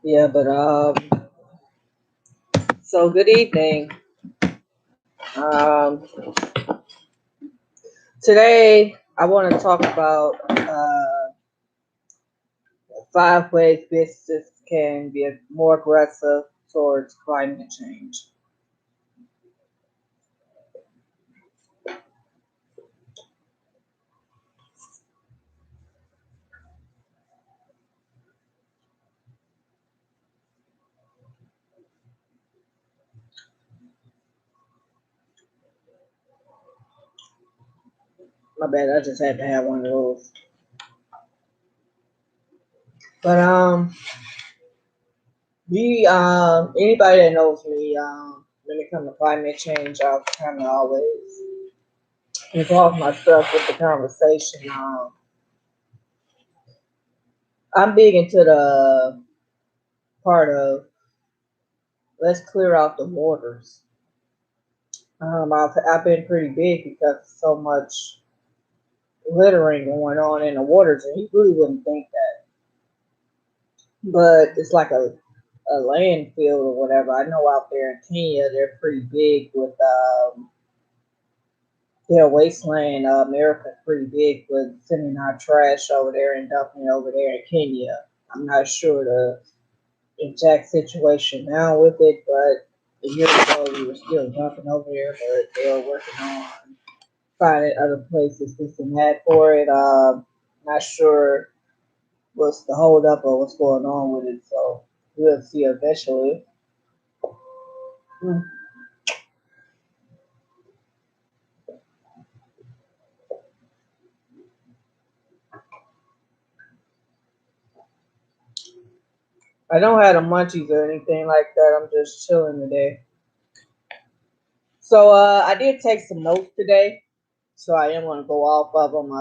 Yeah, but so good evening. Um, Today I want to talk about 5 ways businesses can be more aggressive towards climate change. My bad, I just had to have one of those. But anybody that knows me, when it comes to climate change, I've kind of always involved myself with the conversation. I'm big into the part of let's clear out the waters. I've been pretty big because so much littering going on in the waters, and you really wouldn't think that. But it's like a landfill or whatever. I know out there in Kenya, they're pretty big with their wasteland. America's pretty big with sending our trash over there and dumping it over there in Kenya. I'm not sure the exact situation now with it, but a year ago we were still dumping over there, but they are working on finding other places, this and that for it. Not sure what's the hold up or what's going on with it, so we'll see eventually. Hmm. I don't have the munchies or anything like that. I'm just chilling today. So I did take some notes today, so I am going to go off of them.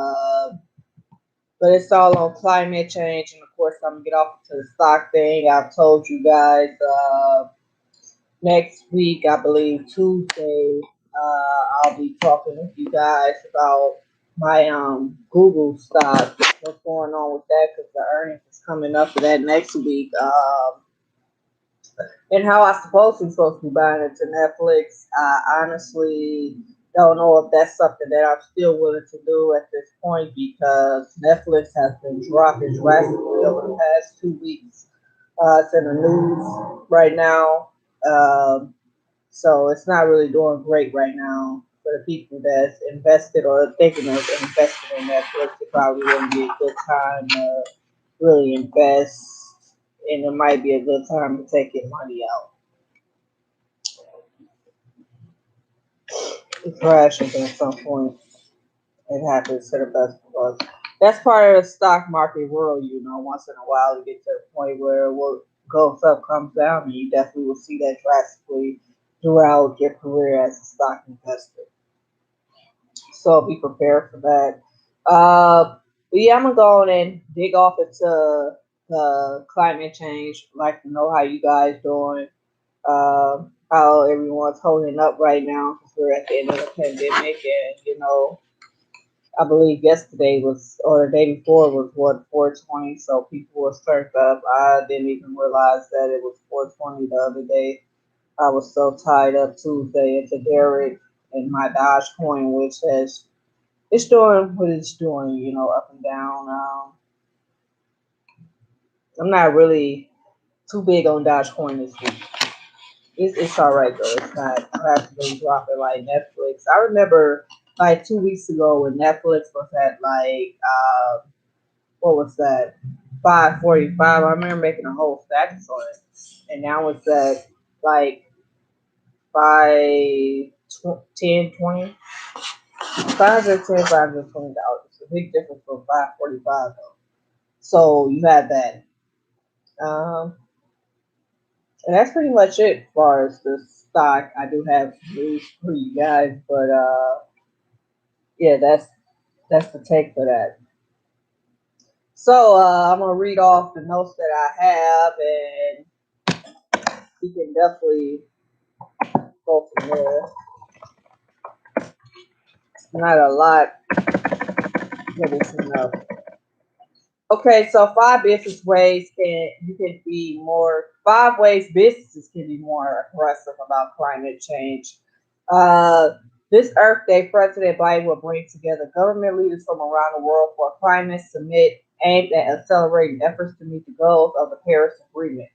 But it's all on climate change, and of course I'm gonna get off to the stock thing. I've told you guys. Next week, I believe Tuesday, I'll be talking with you guys about my Google stock. What's going on with that? Because the earnings is coming up for that next week. And how I suppose we're supposed to be buying it to Netflix. I honestly don't know if that's something that I'm still willing to do at this point because Netflix has been dropping drastically over the past 2 weeks. It's in the news right now. Um, so it's not really doing great right now for the people that's invested or thinking of investing in Netflix. It probably wouldn't be a good time to really invest, and it might be a good time to take your money out. It crashes at some point. It happens to the best of us. That's part of the stock market world, once in a while you get to the point where what goes up comes down, and you definitely will see that drastically throughout your career as a stock investor. So be prepared for that. But yeah, I'm gonna go on and dig off into climate change. I'd like to know how you guys doing, how everyone's holding up right now because we're at the end of the pandemic, and I believe yesterday was or the day before was what 420, so people were turned up. I didn't even realize that it was 420 the other day. I was so tied up Tuesday into Derek and my Dogecoin, which has it's doing what it's doing, up and down. I'm not really too big on Dogecoin this week. It's all right though. It's not practically dropping like Netflix. I remember like 2 weeks ago when Netflix was at like what was that 545. I remember making a whole status on it, and now it's at like 510 20. 510 $520. It's a big difference from 545 though. So you have that. Um, and that's pretty much it as far as the stock. I do have news for you guys, but yeah, that's the take for that. So I'm gonna read off the notes that I have, and you can definitely go from there. Not a lot, but it's enough. Okay, so five ways businesses can be more aggressive about climate change. Uh, this Earth Day, President Biden will bring together government leaders from around the world for a climate summit aimed at accelerating efforts to meet the goals of the Paris Agreement.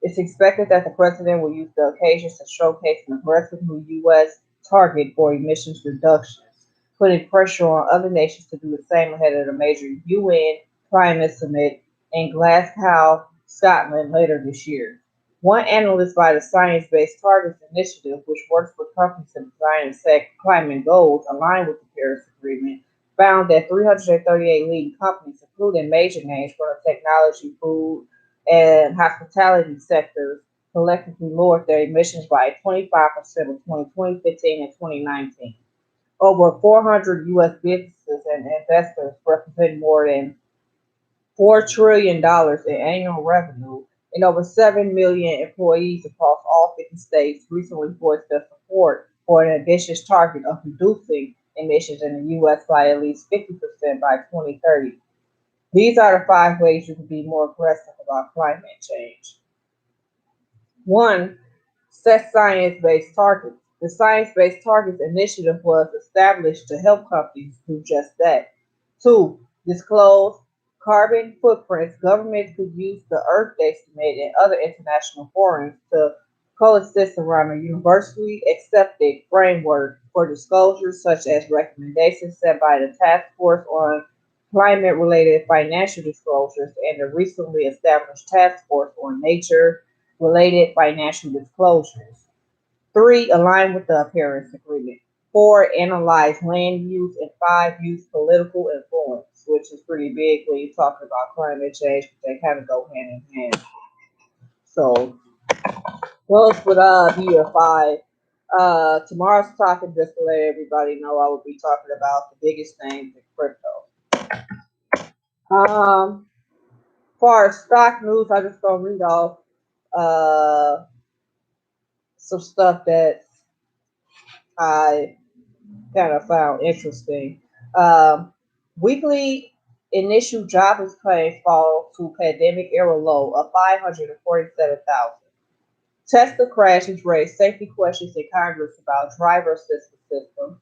It's expected that the president will use the occasion to showcase an aggressive new U.S. target for emissions reductions, putting pressure on other nations to do the same ahead of the major UN climate summit in Glasgow, Scotland later this year. One analyst by the Science Based Targets Initiative, which works with companies to design and set climate goals aligned with the Paris Agreement, found that 338 leading companies, including major names from the technology, food, and hospitality sectors, collectively lowered their emissions by 25% between 2015 and 2019. Over 400 U.S. businesses and investors represent more than $4 trillion in annual revenue, and over 7 million employees across all 50 states recently voiced their support for an ambitious target of reducing emissions in the U.S. by at least 50% by 2030. These are the five ways you can be more aggressive about climate change. One, set science based targets. The Science Based Targets Initiative was established to help companies do just that. Two, disclose carbon footprints. Governments could use the Earth Day Summit and other international forums to coexist around a universally accepted framework for disclosures, such as recommendations set by the Task Force on Climate Related Financial Disclosures and the recently established Task Force on Nature Related Financial Disclosures. Three, align with the Paris Agreement. Four, analyze land use. And five, use political influence, which is pretty big when you talk about climate change, but they kind of go hand in hand. So those would be your five. Tomorrow's topic, just to let everybody know, I will be talking about the biggest names in crypto. For our stock news, I just gonna read off uh, some stuff that I kind of found interesting. Um, Weekly initial jobless claims fall to pandemic era low of 547,000. Tesla crashes raise safety questions in Congress about driver assistance system.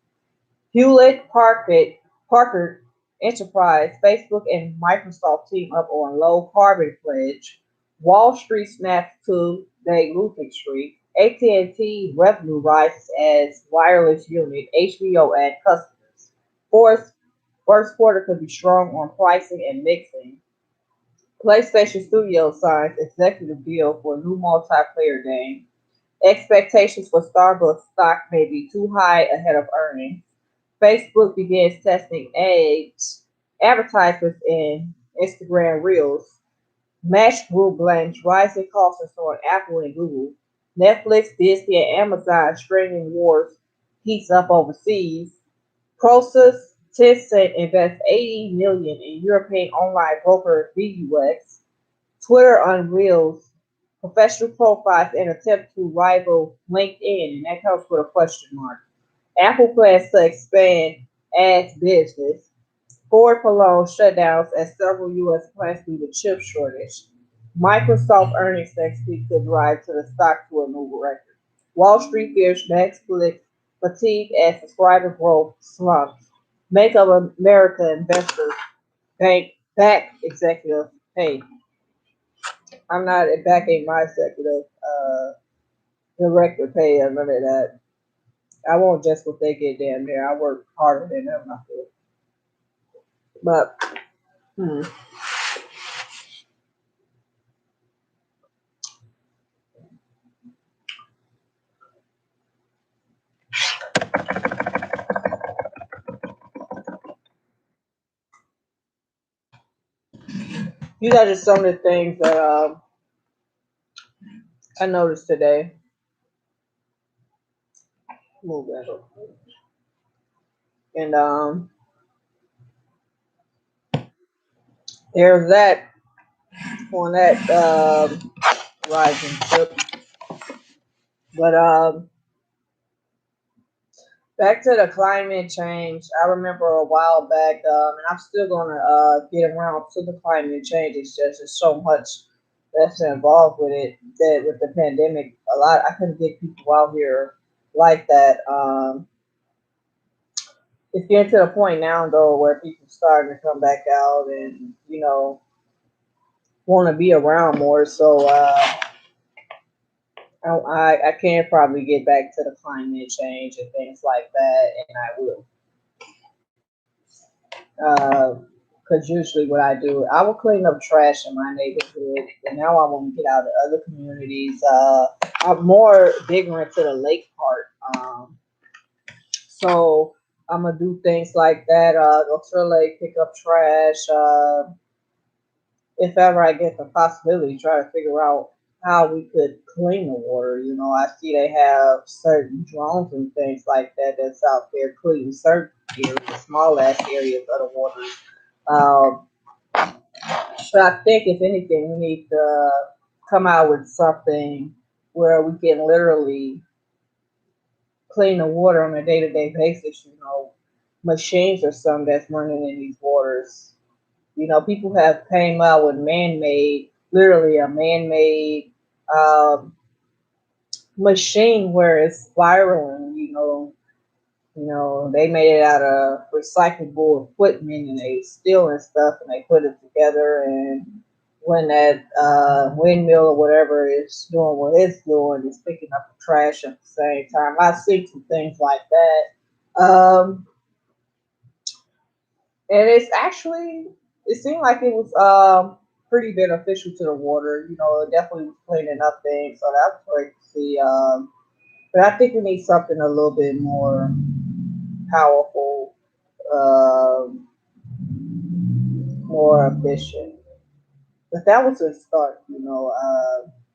Hewlett Packard Enterprise, Facebook, and Microsoft team up on low carbon pledge. Wall Street snaps to Day Luther Street. AT&T revenue rises as wireless unit. HBO add customers. Fourth, first quarter could be strong on pricing and mixing. PlayStation Studios signs executive deal for new multiplayer game. Expectations for Starbucks stock may be too high ahead of earnings. Facebook begins testing ads, advertisements in Instagram Reels. Match Group blames rising costs on Apple and Google. Netflix, Disney, and Amazon streaming wars heats up overseas. Prosus, Tencent invests 80 million in European online broker VUX. Twitter unveils professional profiles in attempt to rival LinkedIn, and that comes with a question mark. Apple plans to expand ads business. Ford prolonged shutdowns as several U.S. plants due to chip shortage. Microsoft earnings next week could drive to the stock to a new record. Wall Street fears Netflix fatigue as subscriber growth slumps. Bank of America investors bank back executive pay. I'm not backing my executive director pay or none of that. I want just what they get down there. I work harder than them, I feel. But hmm, these are just some of the things that I noticed today. Move that up. And there's that on that rising tip. But Back to the climate change. I remember a while back, and I'm still gonna get around to the climate change. It's just there's so much that's involved with it that with the pandemic, a lot I couldn't get people out here like that. It's getting to the point now though where people starting to come back out and want to be around more. So I can probably get back to the climate change and things like that, and I will. Because usually what I do, I will clean up trash in my neighborhood, and now I want to get out to other communities. I'm more bigger into the lake part, so I'm gonna do things like that. Go to the lake, pick up trash. If ever I get the possibility, try to figure out how we could clean the water. I see they have certain drones and things like that that's out there cleaning certain areas, small ass areas of the water. Um, but I think if anything, we need to come out with something where we can literally clean the water on a day to day basis. Machines or something that's running in these waters. People have came out with man-made, literally a man-made um, machine where it's spiraling. They made it out of recyclable equipment and they stealing stuff and they put it together and when that windmill or whatever is doing what it's doing, it's picking up the trash at the same time. I see some things like that. And it's actually it seemed like it was pretty beneficial to the water. It definitely was cleaning up things, so that was great to see. But I think we need something a little bit more powerful, um, more efficient. But that was a start.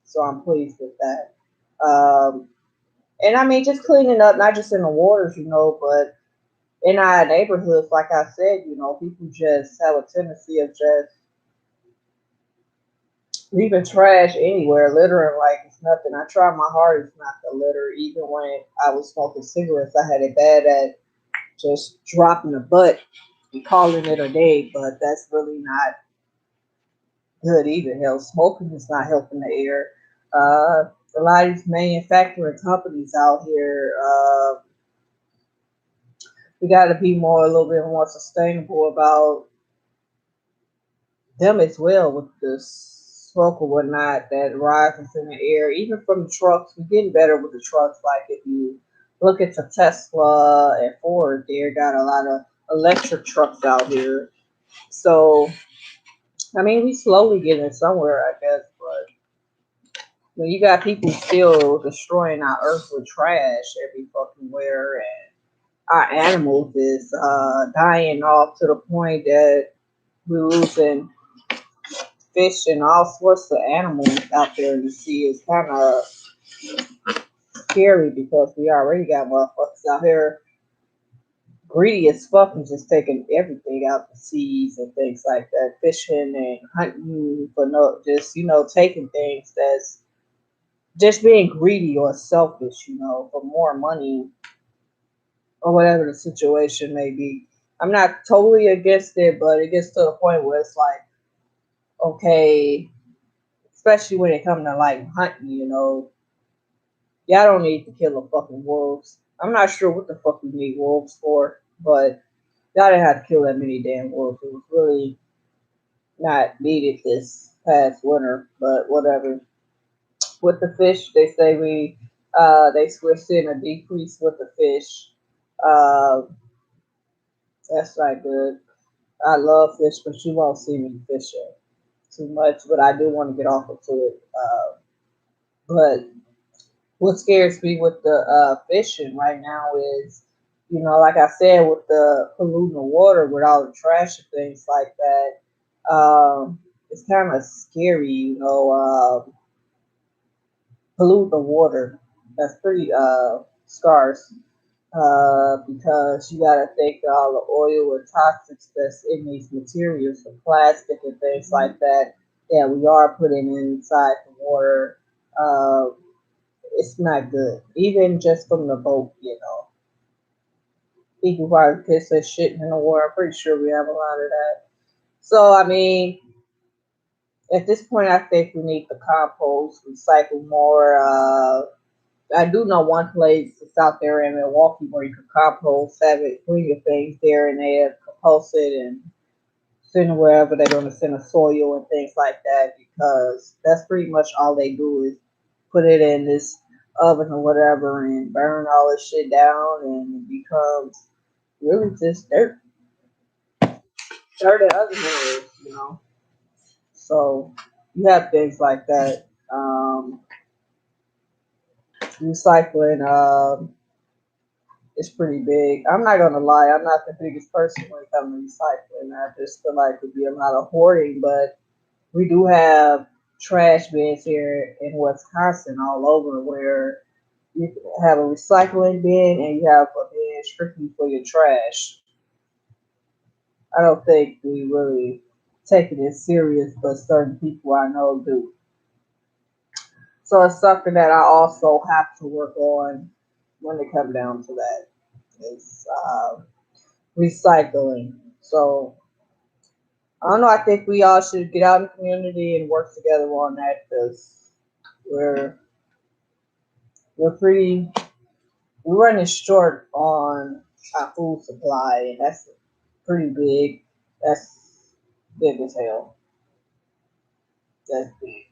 So I'm pleased with that. Um, and I mean, just cleaning up, not just in the waters, but in our neighborhoods, like I said, people just have a tendency of just leaving trash anywhere, littering like it's nothing. I try my hardest not to litter. Even when I was smoking cigarettes, I had it bad at just dropping a butt and calling it a day, but that's really not good either. Hell, smoking is not helping the air. A lot of these manufacturing companies out here, we got to be more a little bit more sustainable about them as well with the smoke or whatnot that rises in the air, even from the trucks. We're getting better with the trucks. Like if you look at the Tesla and Ford, they got a lot of electric trucks out here. So I mean, we slowly getting somewhere, I guess. But when you got people still destroying our earth with trash every fucking where, and our animals is dying off to the point that we're losing fish and all sorts of animals out there in the sea. Is kind of scary because we already got motherfuckers out here greedy as fuck and just taking everything out the seas and things like that, fishing and hunting for no, just taking things that's just being greedy or selfish, for more money or whatever the situation may be. I'm not totally against it, but it gets to the point where it's like, okay, especially when it comes to like hunting, y'all don't need to kill the fucking wolves. I'm not sure what the fuck we need wolves for, but y'all didn't have to kill that many damn wolves. It was really not needed this past winter, but whatever. With the fish, they say we're seeing a decrease with the fish. Uh, that's not good. I love fish, but you won't see me fishing too much. But I do want to get off into it. But what scares me with the fishing right now is, like I said, with the polluting the water with all the trash and things like that, it's kind of scary, pollute the water. That's pretty scarce because you got to think of all the oil and toxics that's in these materials, the plastic and things like that, that we are putting inside the water. Uh, it's not good, even just from the boat. He could probably piss that shit in the water. I'm pretty sure we have a lot of that. So I mean, at this point, I think we need to compost, recycle more. I do know one place that's out there in Milwaukee where you can compost, have it, bring your things there, and they compost it and send it wherever they're going to send a soil and things like that. Because that's pretty much all they do is put it in this oven or whatever and burn all this shit down, and it becomes really just dirt and other minerals. So you have things like that. Recycling is pretty big. I'm not gonna lie, I'm not the biggest person when it comes to recycling. I just feel like it'd be a lot of hoarding, but we do have trash bins here in Wisconsin all over where you have a recycling bin and you have a bin strictly for your trash. I don't think we really take it as serious, but certain people I know do. So it's something that I also have to work on when it comes down to that. Is recycling. So I don't know. I think we all should get out in the community and work together on that because we're we're pretty we're running short on our food supply, and that's pretty big. That's big as hell. That's big.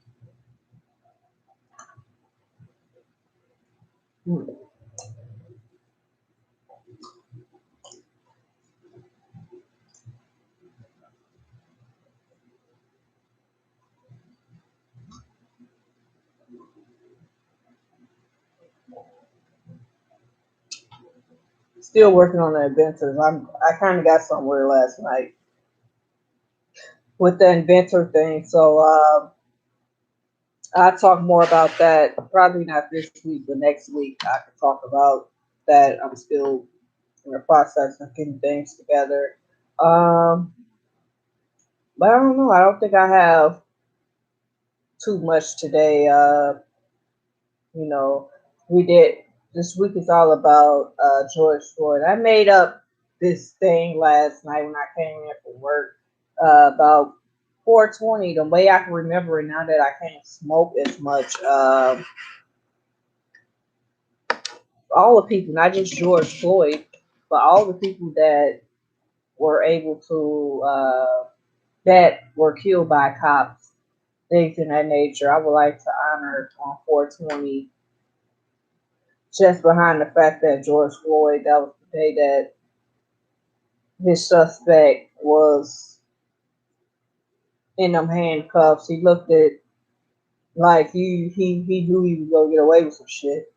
Hmm. Still working on the inventors. I kind of got somewhere last night with the inventor thing. So I'll talk more about that. Probably not this week, but next week I can talk about that. I'm still in the process of getting things together. Um, but I don't know. I don't think I have too much today. You know, we did this week is all about George Floyd. I made up this thing last night when I came in from work about 420. The way I can remember it now that I can't smoke as much. All the people, not just George Floyd, but all the people that were able to that were killed by cops, things in that nature. I would like to honor on 420 just behind the fact that George Floyd, that was the day that his suspect was in them handcuffs. He looked at like he knew he was gonna get away with some shit.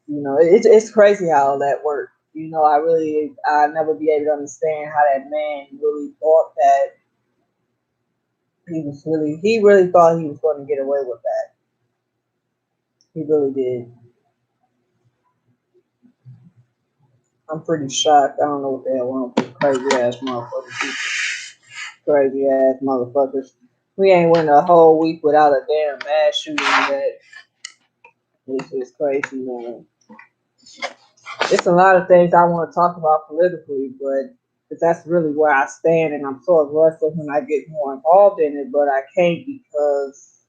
It's crazy how that worked. I never be able to understand how that man really thought that he really thought he was going to get away with that. He really did. I'm pretty shocked. I don't know what the hell wrong with crazy ass motherfuckers. Crazy ass motherfuckers. We ain't went a whole week without a damn mass shooting yet. It's just crazy, man. It's a lot of things I want to talk about politically, but that's really where I stand, and I'm sort of restless when I get more involved in it, but I can't because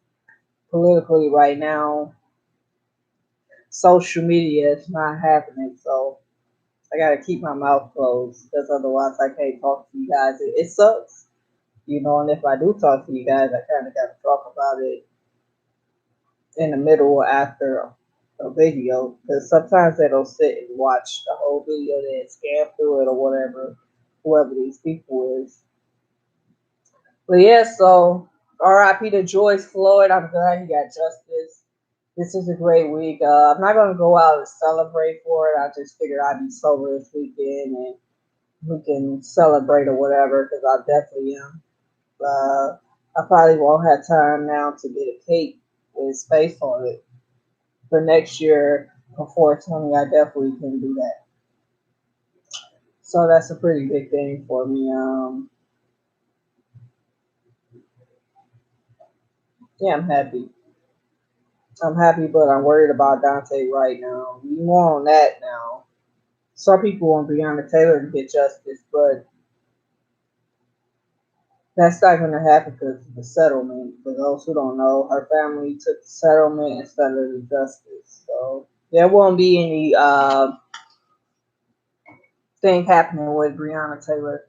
politically right now, social media is not happening. So I gotta keep my mouth closed because otherwise I can't talk to you guys. It sucks, and if I do talk to you guys, I kind of got to talk about it in the middle or after a video because sometimes they don't sit and watch the whole video, then scan through it or whatever, whoever these people is. But yeah, so RIP to George Floyd. I'm glad he got justice. This is a great week. I'm not gonna go out and celebrate for it. I just figured I'd be sober this weekend and we can celebrate or whatever because I definitely am. I probably won't have time now to get a cake with his face on it. But next year for 420, I definitely can do that. So that's a pretty big thing for me. Yeah, I'm happy. I'm happy, but I'm worried about Dante right now. We more on that now. Some people want Breonna Taylor to get justice, but that's not going to happen because of the settlement. For those who don't know, her family took the settlement instead of the justice. So there won't be any thing happening with Breonna Taylor.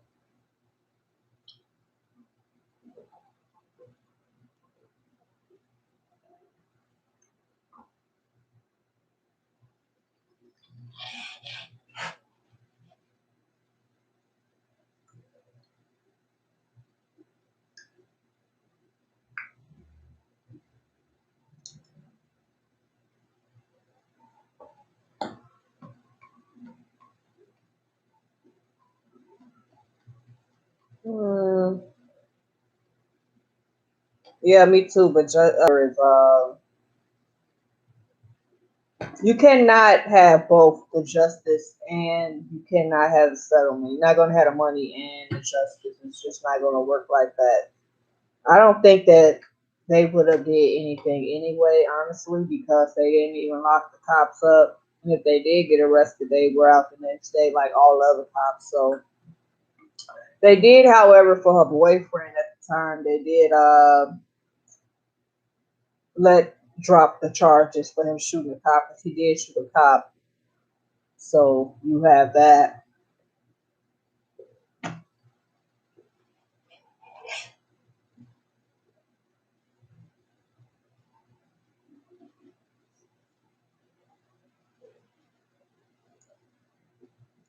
Mm, yeah, me too. But you cannot have both the justice and you cannot have the settlement. You're not going to have the money and the justice. It's just not going to work like that. I don't think that they would have did anything anyway, honestly, because they didn't even lock the cops up. And if they did get arrested, they were out the next day like all other cops. So they did, however, for her boyfriend at the time, they did let drop the charges for him shooting a cop because he did shoot a cop. So you have that.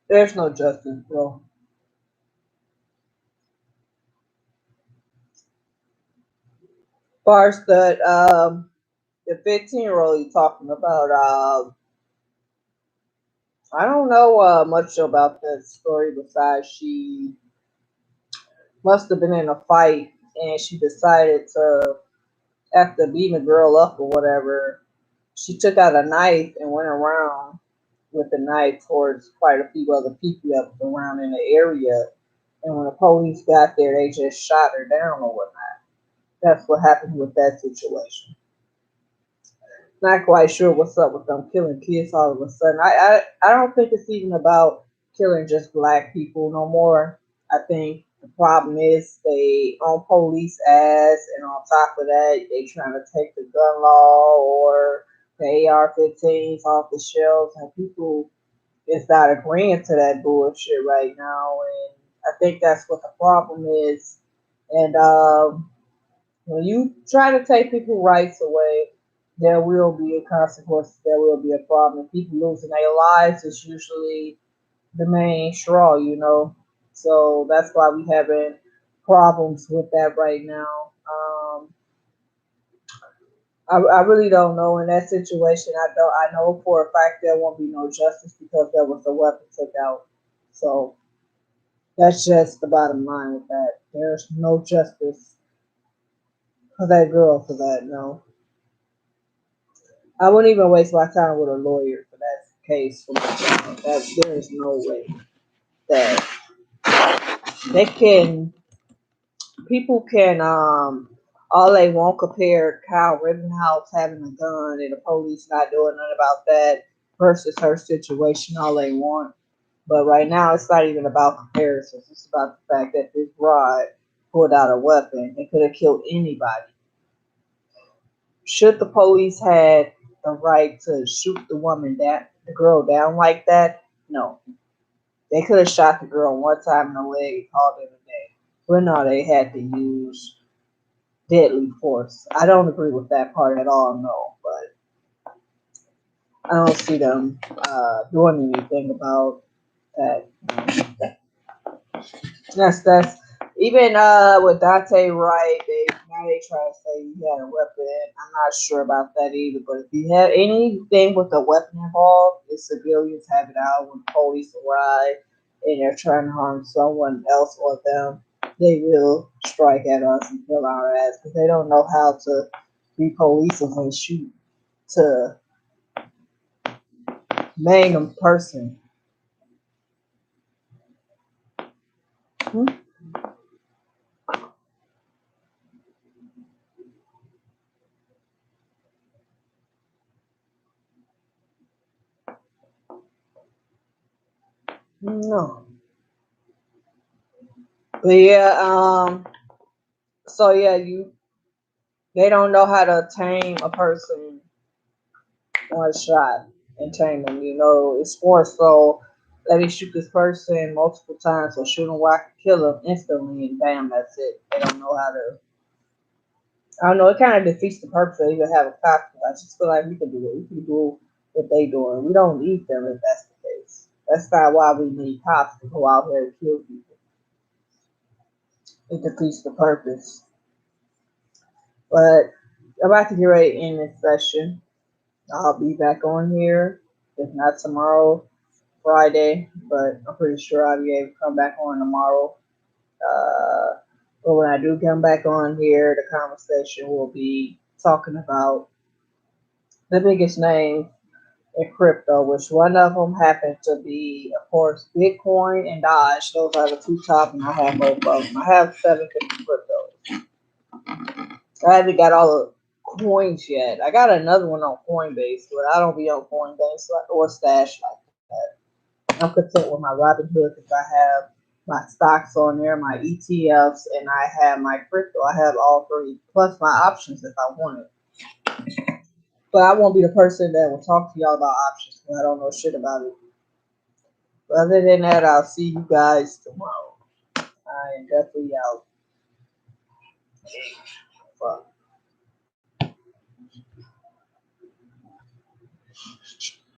There's no justice, bro. As far as the 15-year-old you talking about, I don't know much about that story besides she must have been in a fight and she decided to, after beating the girl up or whatever, she took out a knife and went around with the knife towards quite a few other people that was around in the area. And when the police got there, they just shot her down or whatnot. That's what happened with that situation. Not quite sure what's up with them killing kids all of a sudden. I don't think it's even about killing just black people no more. I think the problem is they on police ass, and on top of that, they trying to take the gun law or the AR-15s off the shelves, and people is not agreeing to that bullshit right now. And I think that's what the problem is. And when you try to take people's rights away, there will be a consequence. There will be a problem. People losing their lives is usually the main straw, you know. So that's why we having problems with that right now. I really don't know in that situation. I don't. I know for a fact there won't be no justice because there was a weapon took out. So that's just the bottom line with that. There's no justice for that girl for that. No. I wouldn't even waste my time with a lawyer for that case for my child. That there is no way that they can. People can all they want compare Kyle Rittenhouse having a gun and the police not doing nothing about that versus her situation all they want. But right now it's not even about comparisons. It's about the fact that this broad pulled out a weapon and could have killed anybody. Should the police had the right to shoot the woman down, the girl down like that? No. They could have shot the girl one time in the leg and called it a day. But no, they had to use deadly force. I don't agree with that part at all, no. But I don't see them doing anything about that. That's even with Dante Wright, they try to say he had a weapon. I'm not sure about that either. But if you have anything with a weapon involved, the civilians have it out when police arrive and they're trying to harm someone else or them. They will strike at us and kill our ass because they don't know how to be police and shoot to maim a person. Hmm? No. But yeah, so yeah, they don't know how to tame a person one shot and tame them. You know, it's more so let me shoot this person multiple times or shoot him where I can kill him instantly and bam, that's it. They don't know how to. I don't know. It kind of defeats the purpose of even having cops. I just feel like we can do it. We can do what they doing. We don't need them if that's the case. That's not why we need cops to go out here and kill people. It defeats the purpose. But I'm about to get ready to end this session. I'll be back on here, if not tomorrow, Friday, but I'm pretty sure I'll be able to come back on tomorrow. Uh, but when I do come back on here, the conversation will be talking about the biggest names in crypto, which one of them happened to be, of course, Bitcoin and Doge. Those are the two top, and I have both of them. I have 750 cryptos. I haven't got all the coins yet. I got another one on Coinbase, but I don't be on Coinbase or Stash like that. I'm content with my Robinhood because I have my stocks on there, my ETFs, and I have my crypto. I have all three, plus my options if I want it. But I won't be the person that will talk to y'all about options because I don't know shit about it. But other than that, I'll see you guys tomorrow. I am definitely out. Fuck.